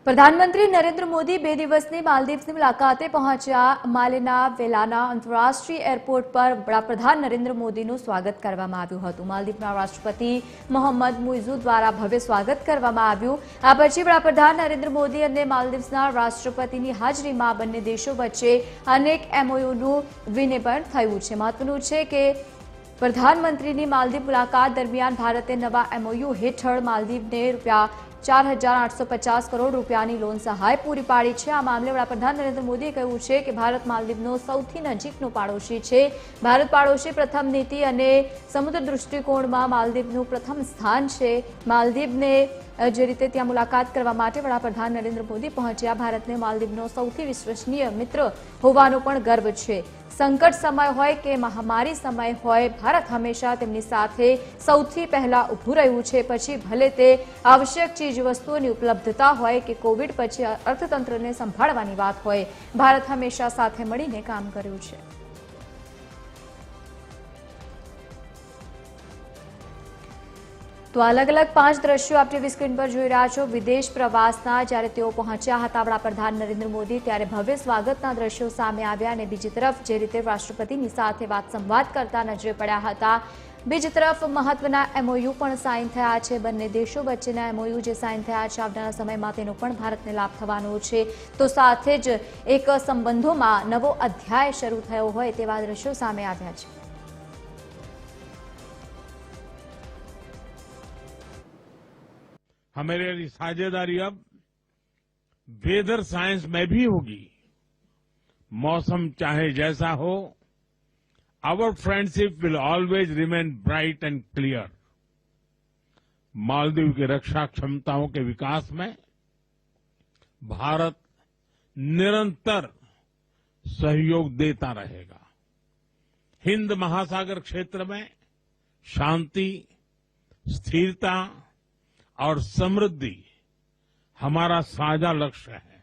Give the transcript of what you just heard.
प्रधानमंत्री नरेंद्र मोदी 2 દિવસની માલદીવ્સની મુલાકાતે પહોંચ્યા। માલેના વેલાના આંતરરાષ્ટ્રીય એરપોર્ટ પર વડાપ્રધાન નરેન્દ્ર મોદીનું સ્વાગત કરવામાં આવ્યું હતું। માલદીવના રાષ્ટ્રપતિ મોહમ્મદ મુઇઝુ દ્વારા ભવ્ય સ્વાગત કરવામાં આવ્યું। આ પછી વડાપ્રધાન નરેન્દ્ર મોદી અને માલદીવ્સના રાષ્ટ્રપતિની હાજરીમાં બંને દેશો વચ્ચે અનેક એમઓયુનું વિનિમય થયું છે। મહત્વનું છે કે પ્રધાનમંત્રીની માલદીવ મુલાકાત દરમિયાન ભારતે નવા એમઓયુ હેઠળ માલદીવને ₹4,850 કરોડ રૂપિયાની લોન સહાય પૂરી પાડી છે। આ મામલે વડાપ્રધાન નરેન્દ્ર મોદીએ કહ્યું છે કે ભારત માલદીવનો સૌથી નજીકનો પાડોશી છે। ભારત પાડોશી પ્રથમ નીતિ અને સમુદ્ર દૃષ્ટિકોણમાં માલદીવનું પ્રથમ સ્થાન છે। માલદીવને જે રીતે ત્યાં મુલાકાત કરવા માટે વડાપ્રધાન નરેન્દ્ર મોદી પહોંચ્યા। ભારતને માલદીવનો સૌથી વિશ્વસનીય મિત્ર હોવાનો પણ ગર્વ છે। સંકટ સમય હોય કે મહામારી સમય હોય, ભારત હંમેશા તેમની સાથે સૌથી પહેલા ઊભું રહ્યું છે। પછી ભલે તે આવશ્યક ચીજવસ્તુઓની ઉપલબ્ધતા હોય કે કોવિડ પછી અર્થતંત્રને સંભાળવાની વાત હોય, ભારત હંમેશા સાથે મળીને કામ કર્યું છે। તો અલગ અલગ 5 દ્રશ્યો આપ ટીવી સ્ક્રીન પર જોઈ રહ્યા છો। વિદેશ પ્રવાસના જ્યારે તેઓ પહોંચ્યા હતા વડાપ્રધાન નરેન્દ્ર મોદી, ત્યારે ભવ્ય સ્વાગતના દ્રશ્યો સામે આવ્યા અને બીજી તરફ જે રીતે રાષ્ટ્રપતિની સાથે વાત સંવાદ કરતા નજરે પડ્યા હતા, બીજી તરફ મહત્વના એમઓયુ પણ સાઇન થયા છે। બંને દેશો વચ્ચેના એમઓયુ જે સાઇન થયા છે, આવનારા સમયમાં તેનો પણ ભારતને લાભ થવાનો છે। તો સાથે જ એક સંબંધોમાં નવો અધ્યાય શરૂ થયો હોય તેવા દ્રશ્યો સામે આવ્યા છે। हमारी साझेदारी अब वेदर साइंस में भी होगी। मौसम चाहे जैसा हो, our friendship will always remain bright and clear. Maldives की रक्षा क्षमताओं के विकास में भारत निरंतर सहयोग देता रहेगा। हिंद महासागर क्षेत्र में शांति, स्थिरता और समृद्धि हमारा साझा लक्ष्य है।